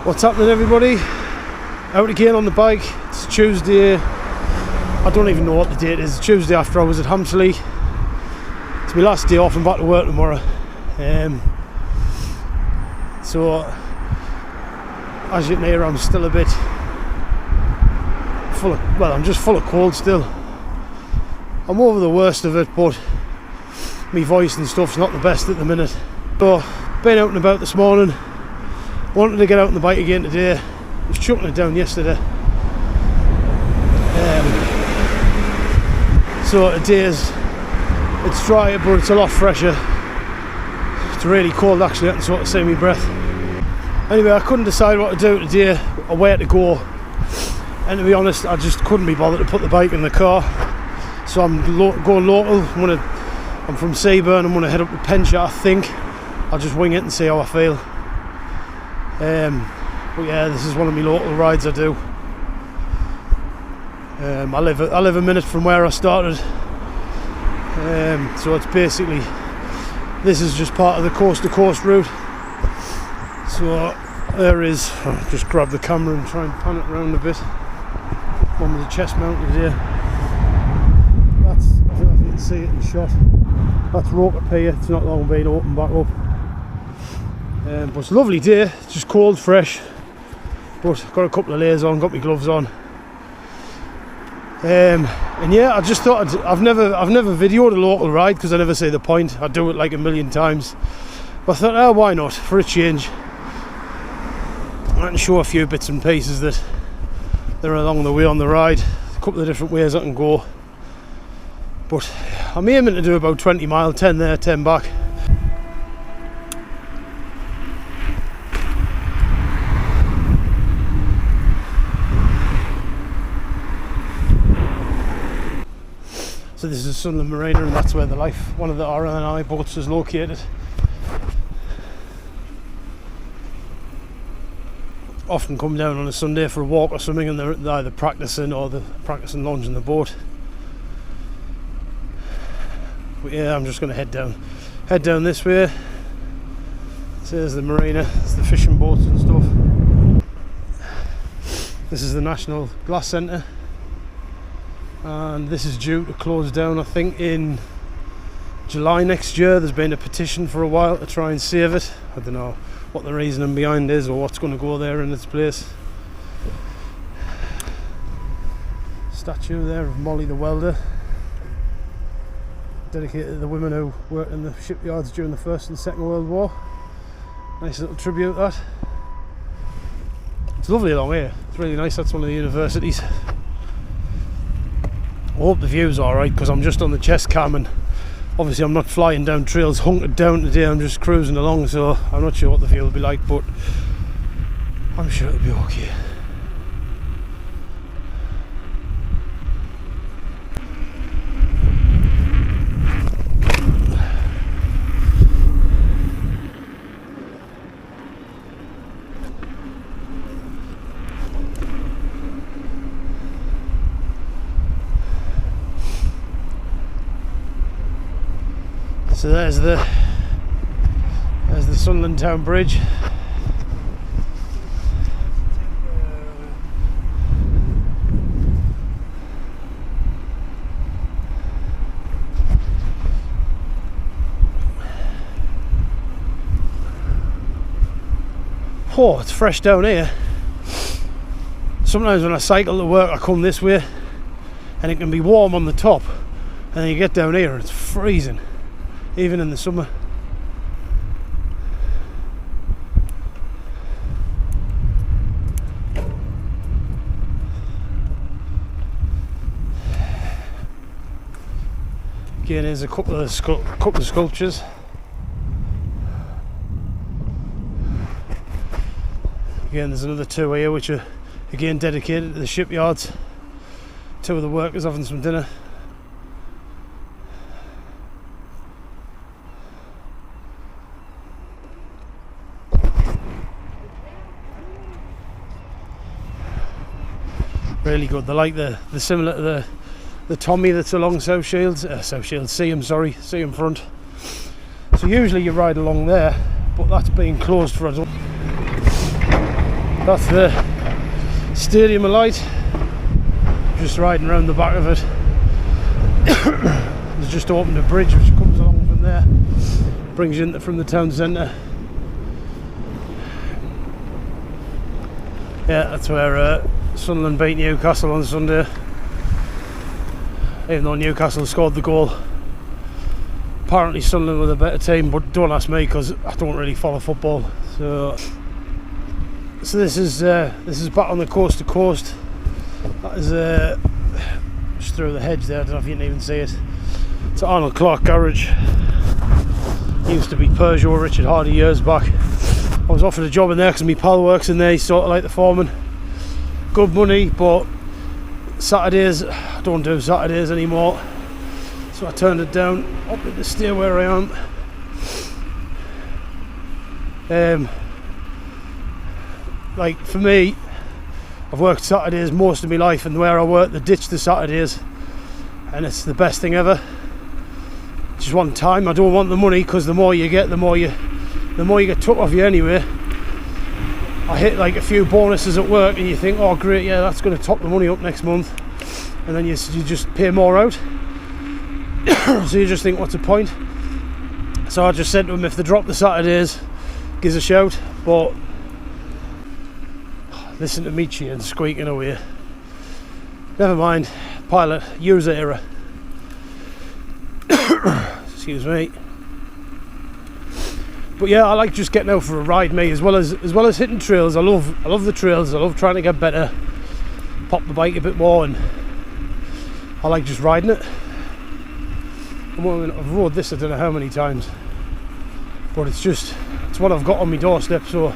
What's happening, everybody? Out again on the bike. It's Tuesday. I don't even know what the date is. Tuesday after I was at Hampsley. It's my last day off and back to work tomorrow. So as you can hear, I'm still a bit full of, well, I'm just full of cold still. I'm over the worst of it, but my voice and stuff's not the best at the minute. So been out and about this morning. Wanted to get out on the bike again today. Was chucking it down yesterday. So today's, it's drier, but it's a lot fresher. It's really cold actually. I can sort of see my breath. Anyway, I couldn't decide what to do today or where to go. And to be honest, I just couldn't be bothered to put the bike in the car. So I'm going local. I'm from Seaburn. I'm going to head up to Penshaw, I think. I'll just wing it and see how I feel. But yeah, this is one of my local rides I do. I live a minute from where I started. So it's basically, this is just part of the coast to coast route. So there is, I'll just grab the camera and try and pan it around a bit. One with the chest mounted here. That's, I don't know if you can see it in the shot. That's Roker Pier. It's not long been opened back up. But it's a lovely day. It's just cold, fresh. But got a couple of layers on, got my gloves on. And yeah, I just thought I've never videoed a local ride because I never see the point. I do it like a million times. But I thought, oh, why not? For a change, I can show a few bits and pieces that are along the way on the ride. A couple of different ways I can go. But I'm aiming to do about 20 mile, 10 there, 10 back. So this is Sunderland Marina, and that's where one of the R&I boats is located. Often come down on a Sunday for a walk or something, and they're either practicing or they're practicing launching the boat. But yeah, I'm just going to head down this way. So there's the marina, there's the fishing boats and stuff. This is the National Glass Centre. And this is due to close down, I think, in July next year. There's been a petition for a while to try and save it. I don't know what the reasoning behind is or what's going to go there in its place. Statue there of Molly the welder, dedicated to the women who worked in the shipyards during the First and Second World War. Nice little tribute, that. It's lovely along here. It's really nice. That's one of the universities. I hope the view's alright because I'm just on the chest cam and obviously I'm not flying down trails hunkered down today. I'm just cruising along, so I'm not sure what the view will be like, but I'm sure it'll be okay. So there's the Sunderland Town Bridge. Oh, it's fresh down here. Sometimes when I cycle to work I come this way and it can be warm on the top, and then you get down here and it's freezing. Even in the summer. Again, here's a couple of sculptures. Again, there's another two here which are again dedicated to the shipyards. Two of the workers having some dinner. Really good. They're like the similar to the Tommy that's along South Shields, Seaham front. So usually you ride along there, but that's being closed for us. That's the Stadium of Light. Just riding around the back of it. There's just opened a bridge which comes along from there, brings you from the town centre. Yeah, that's where Sunderland beat Newcastle on Sunday, even though Newcastle scored the goal. Apparently Sunderland were the better team, but don't ask me because I don't really follow football. So this is back on the coast to coast. That is just through the hedge there. I don't know if you can even see it. It's Arnold Clark Garage. Used to be Penshaw, Richard Hardy years back. I was offered a job in there because my pal works in there. He's sort of like the foreman. Good money, but Saturdays, I don't do Saturdays anymore. So I turned it down, opted to stay where I am. Like for me, I've worked Saturdays most of my life, and where I work, they ditched the Saturdays, and it's the best thing ever. Just one time, I don't want the money, because the more you get, the more you get took off you anyway. I hit like a few bonuses at work, and you think, oh great, yeah, that's going to top the money up next month, and then you just pay more out. So you just think, what's the point? So I just said to him, if they drop the Saturdays, give us a shout. But listen to me cheering, squeaking away. Never mind, pilot, user error. Excuse me. But yeah, I like just getting out for a ride, mate, as well as hitting trails. I love the trails. I love trying to get better, pop the bike a bit more, and I like just riding it. I've rode this I don't know how many times, but it's what I've got on my doorstep, so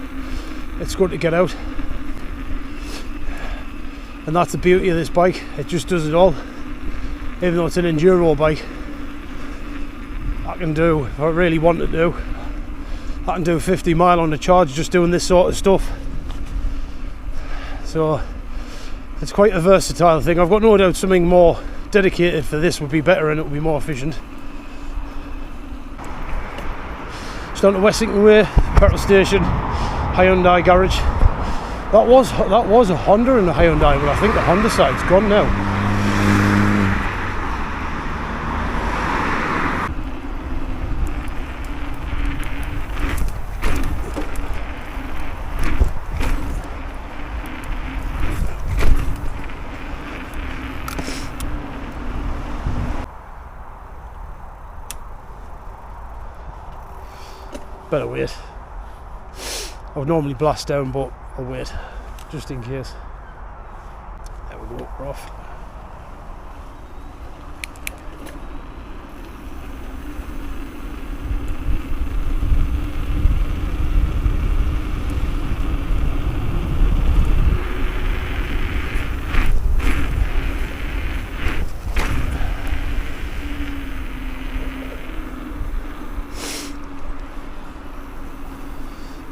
it's good to get out. And that's the beauty of this bike, it just does it all. Even though it's an enduro bike, I can do, if I really want to do, I can do 50 mile on the charge just doing this sort of stuff. So it's quite a versatile thing. I've got no doubt something more dedicated for this would be better and it would be more efficient. Just down to Wessington Way, petrol station, Hyundai garage. That was a Honda and a Hyundai, but I think the Honda side's gone now. Better wait. I would normally blast down, but I'll wait just in case. There we go, we're off.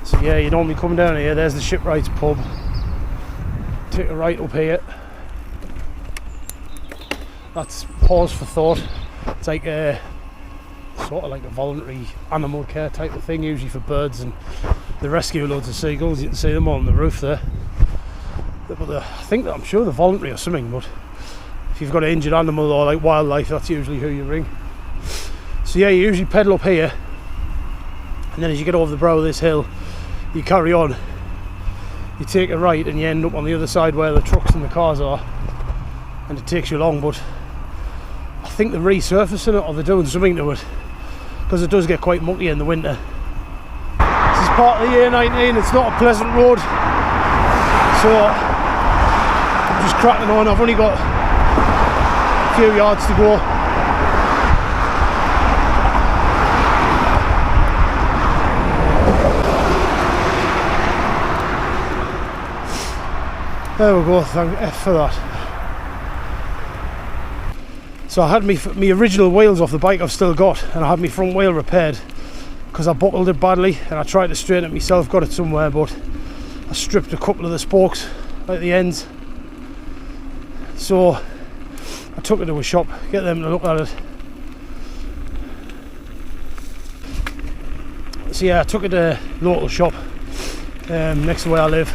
So yeah, you normally come down here, there's the Shipwrights pub. Take a right up here. That's pause for thought. It's like a sort of like a voluntary animal care type of thing, usually for birds, and they rescue loads of seagulls. You can see them on the roof there. But I'm sure they're voluntary or something, but if you've got an injured animal or like wildlife, that's usually who you ring. So yeah, you usually pedal up here, and then as you get over the brow of this hill, you carry on, you take a right, and you end up on the other side where the trucks and the cars are, and it takes you long. But I think they're resurfacing it, or they're doing something to it, because it does get quite mucky in the winter. This is part of the A19, it's not a pleasant road, so I'm just cracking on. I've only got a few yards to go. There we go, thank F for that. So I had my original wheels off the bike I've still got, and I had my front wheel repaired because I buckled it badly, and I tried to straighten it myself, got it somewhere, but I stripped a couple of the spokes at the ends. So I took it to a shop, get them to look at it. So yeah, I took it to a local shop next to where I live.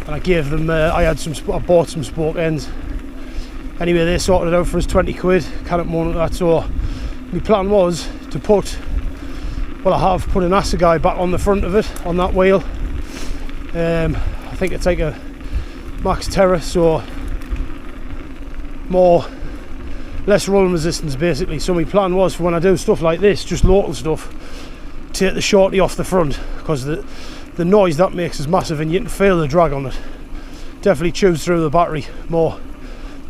and I gave them, I bought some spoke ends. Anyway, they sorted it out for us, 20 quid, can't moan at that. So my plan was to put, well, I have put an assegai back on the front of it, on that wheel. I think it's like a Max Terra, so less rolling resistance basically. So my plan was for when I do stuff like this, just local stuff, take the shorty off the front, because the noise that makes is massive and you can feel the drag on it. Definitely chews through the battery more.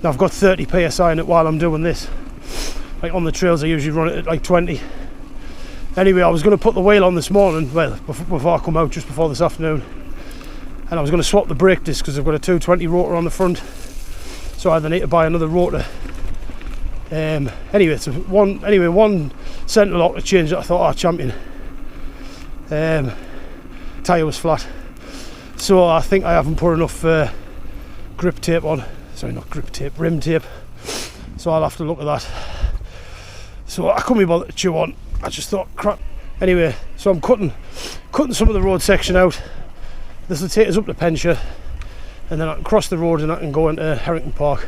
Now I've got 30 psi in it while I'm doing this. Like on the trails I usually run it at like 20. Anyway, I was going to put the wheel on this morning, well, before I come out, just before this afternoon, and I was going to swap the brake disc because I've got a 220 rotor on the front, so I either need to buy another rotor. Anyway, it's one centre lock to change it. I thought, oh, champion. Tyre was flat, so I think I haven't put enough grip tape on. Sorry, not grip tape, rim tape. So I'll have to look at that. So I couldn't be bothered to chew on. I just thought, crap. Anyway, so I'm cutting some of the road section out. This will take us up to Penshaw, and then I can cross the road and I can go into Harrington Park.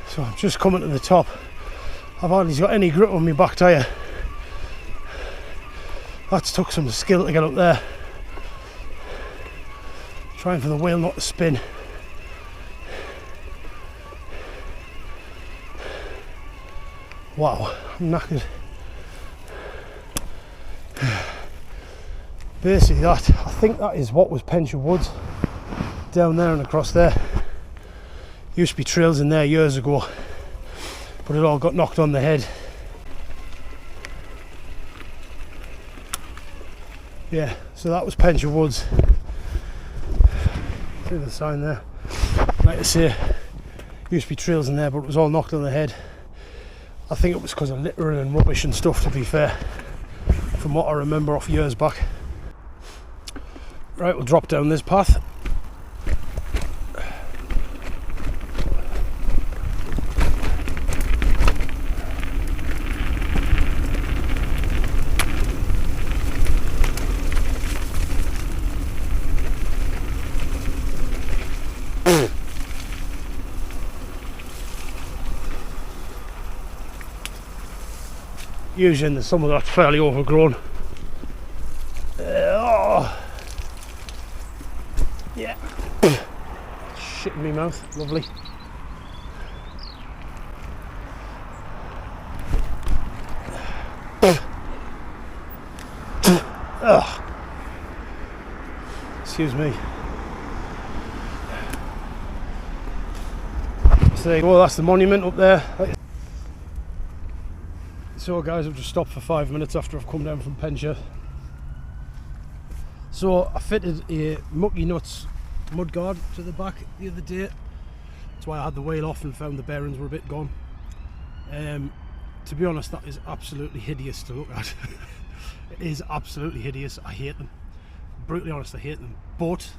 So I'm just coming to the top. I've hardly got any grip on my back tyre. That's took some skill to get up there. Trying for the wheel not to spin. Wow, I'm knackered. Basically I think that is what was Penshaw Woods. Down there and across there. Used to be trails in there years ago, but it all got knocked on the head. Yeah, so that was Penshaw Woods. See the sign there. Like I say, used to be trails in there, but it was all knocked on the head. I think it was because of littering and rubbish and stuff, to be fair, from what I remember off years back. Right, we'll drop down this path. Usually in the summer that's fairly overgrown. Oh. Yeah. Shit in my mouth, lovely. Ugh. Excuse me. So there you go, that's the monument up there. So guys, I've just stopped for 5 minutes after I've come down from Penshaw. So I fitted a muckynutz mudguard to the back the other day. That's why I had the wheel off and found the bearings were a bit gone. To be honest, that is absolutely hideous to look at. It is absolutely hideous. I hate them. Brutally honest, I hate them. But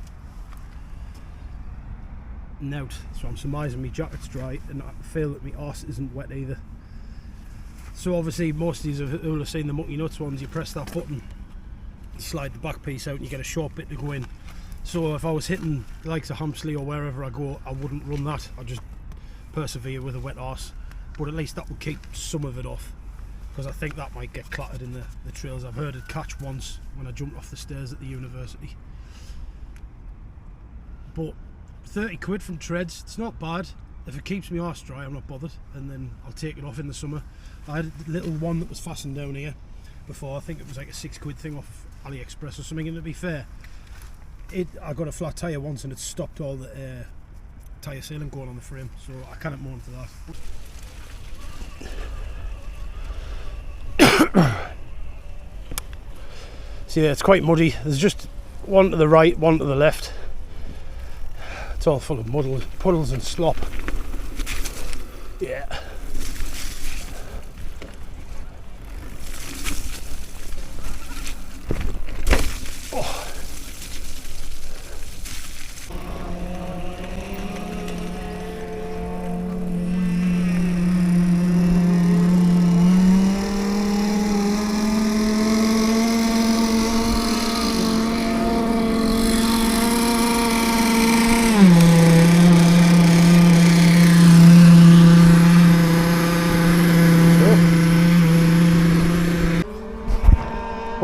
note, so I'm surmising my jacket's dry and I feel that my arse isn't wet either. So obviously most of these will have seen the muckynutz ones. You press that button, slide the back piece out and you get a short bit to go in. So if I was hitting the likes of Hampsley or wherever I go, I wouldn't run that. I'd just persevere with a wet arse. But at least that would keep some of it off, because I think that might get clattered in the trails. I've heard it catch once when I jumped off the stairs at the university. But 30 quid from Treads, it's not bad. If it keeps me arse dry, I'm not bothered, and then I'll take it off in the summer. I had a little one that was fastened down here before. I think it was like a 6 quid thing off AliExpress or something, and to be fair, I got a flat tyre once and it stopped all the tyre sealing going on the frame, so I cannot moan to that. See, it's quite muddy. There's just one to the right, one to the left. It's all full of puddles and slop. Yeah. Oh.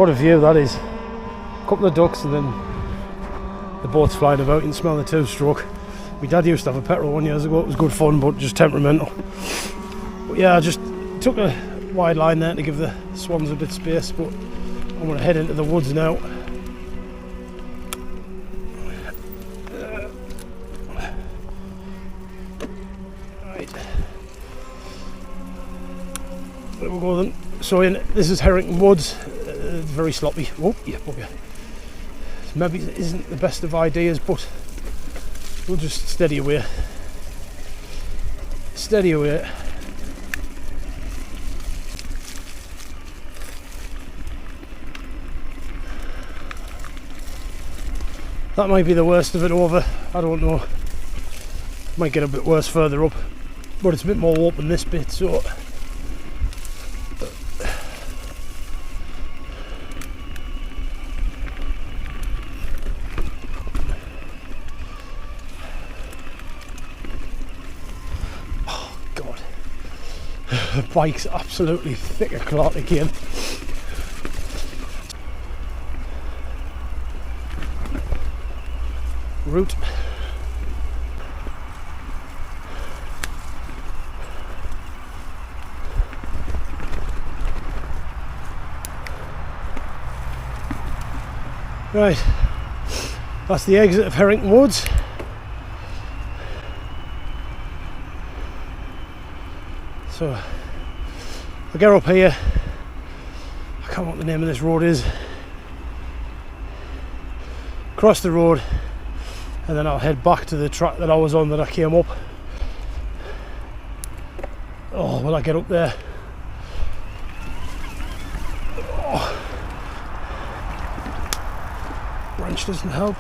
What a view that is. A couple of ducks and then the boats flying about. You can smell the two-stroke. My dad used to have a petrol one years ago. It was good fun, but just temperamental. But yeah, I just took a wide line there to give the swans a bit of space, but I'm going to head into the woods now. Right. There we go then. So this is Harrington Woods. Very sloppy. Oh, yeah, bugger. Maybe it isn't the best of ideas, but we'll just steady away. Steady away. That might be the worst of it over. I don't know. Might get a bit worse further up, but it's a bit more open this bit, so. The bike's absolutely thick of clot again. Route. Right, that's the exit of Harrington Woods. So I'll get up here. I can't remember what the name of this road is. Cross the road, and then I'll head back to the track that I was on that I came up. Oh, will I get up there? Oh. Wrench doesn't help.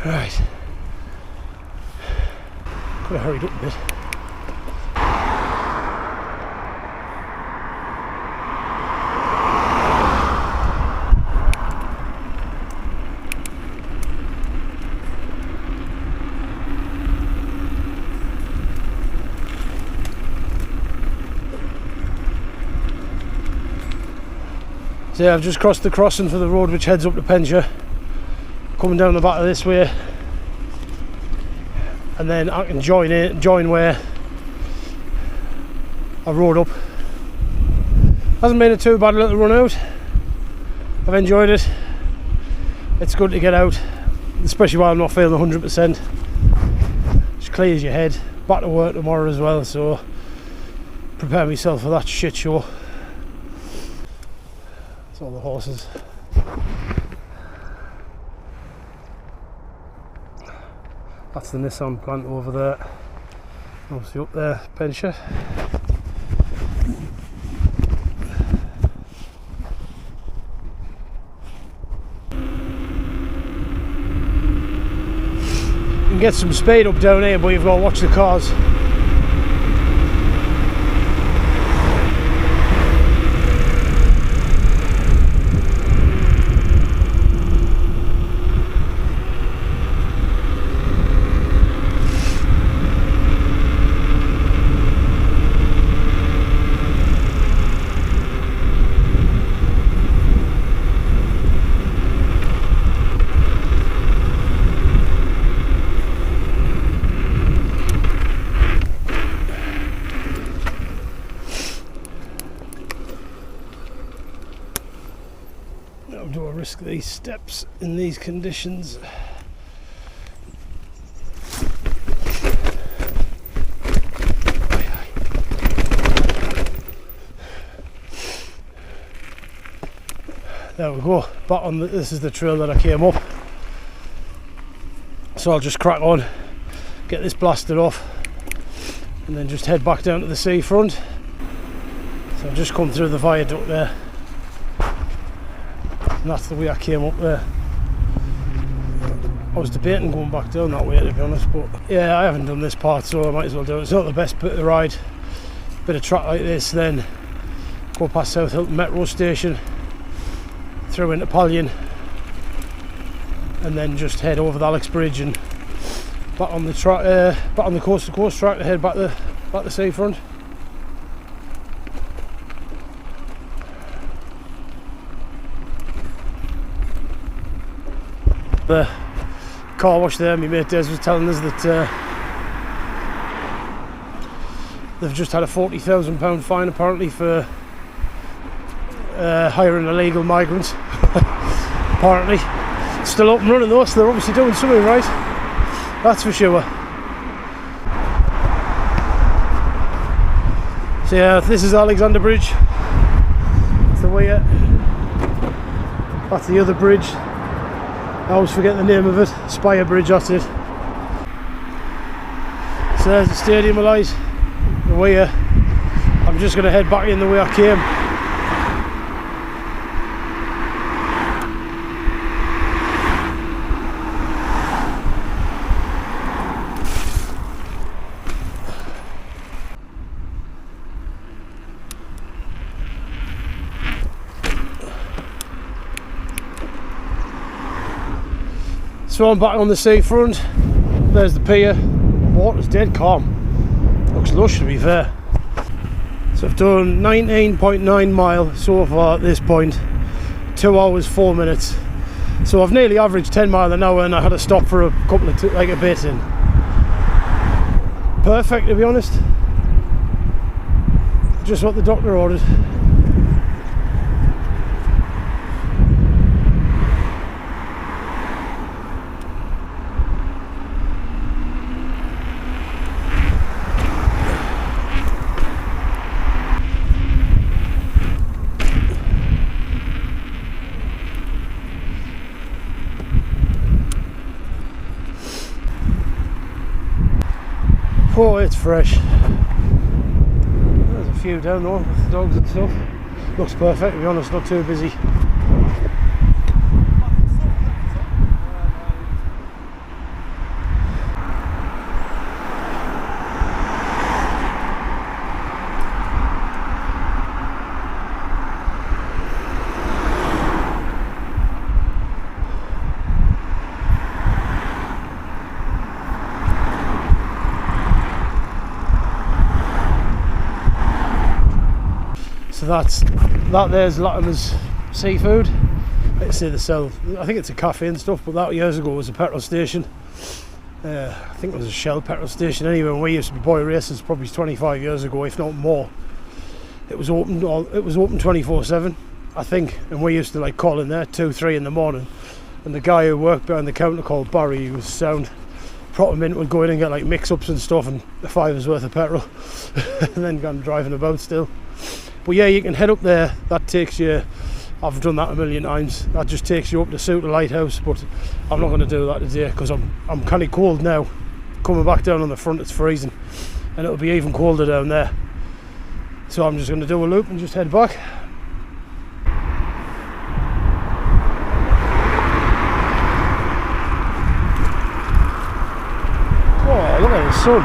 Right. Could have hurried up a bit. So yeah, I've just crossed the crossing for the road which heads up to Penshaw. Coming down the back of this way. And then I can join where I rode up. Hasn't been a too bad little run out. I've enjoyed it. It's good to get out, especially while I'm not feeling 100%. Just clears your head. Back to work tomorrow as well, so prepare myself for that shit show. That's all the horses. That's the Nissan plant over there. Obviously up there, Penshaw. You can get some speed up down here, but you've got to watch the cars. Do I risk these steps in these conditions? There we go. Back on this is the trail that I came up. So I'll just crack on, get this blasted off, and then just head back down to the seafront. So I've just come through the viaduct there. And that's the way I came up there. I was debating going back down that way, to be honest, but yeah, I haven't done this part, so I might as well do it. It's not the best bit of the ride. Bit of track like this, then go past South Hilton Metro Station, through into Pallion, and then just head over the Alex Bridge and back on the track, back on the coast to coast track to head back the seafront. The car wash there, my mate Des was telling us that they've just had a £40,000 fine apparently for hiring illegal migrants. Apparently. Still up and running though, so they're obviously doing something right. That's for sure. So yeah, this is Alexander Bridge. It's the way. That's the other bridge. I always forget the name of it. Spire Bridge, that's it. So there's the stadium of light. The way. I'm just going to head back in the way I came. So I'm back on the seafront. There's the pier. Water's dead calm. Looks lush to be fair. So I've done 19.9 miles so far at this point. 2 hours 4 minutes. So I've nearly averaged 10 miles an hour, and I had to stop for a couple of like a bit in. Perfect, to be honest. Just what the doctor ordered. Oh, it's fresh. There's a few down there with the dogs and stuff. Looks perfect, to be honest, not too busy. So that there's Latimer's Seafood. Like I say, they sell, I think it's a cafe and stuff, but that years ago was a petrol station. I think it was a Shell petrol station anyway. When we used to be boy racers, probably 25 years ago, if not more. It was open 24/7, I think, and we used to like call in there 2-3 in the morning, and the guy who worked behind the counter called Barry, who was sound, proper mint, would go in and get like mix-ups and stuff and a $5's worth of petrol and then go driving about still. But yeah, you can head up there. That takes you, I've done that a million times, that just takes you up to Suter Lighthouse, but I'm not going to do that today because I'm kind of cold now. Coming back down on the front, it's freezing, and it'll be even colder down there. So I'm just going to do a loop and just head back. Oh, look at the sun.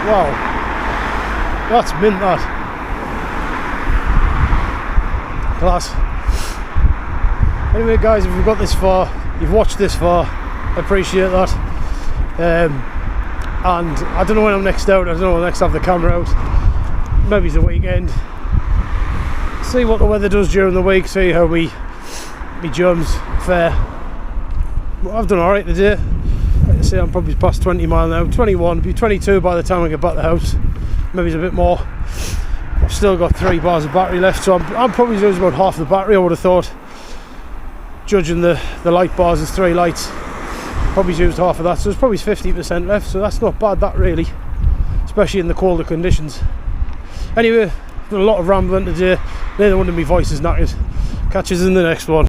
Wow. That's mint, that. Class. Anyway guys, if you've got this far, you've watched this far, I appreciate that. And I don't know when I'm next out, I don't know when I next have the camera out. Maybe it's a weekend. See what the weather does during the week, see how me germs fare. Well, I've done alright today. Like I say, I'm probably past 20 miles now, 21, be 22 by the time I get back to the house. Maybe it's a bit more. I've still got 3 bars of battery left, so I'm probably losing about half the battery, I would have thought. Judging the light bars as 3 lights, probably used half of that, so there's probably 50% left, so that's not bad, that really, especially in the colder conditions. Anyway, done a lot of rambling today. Neither one of my voices knackered. Catch us in the next one.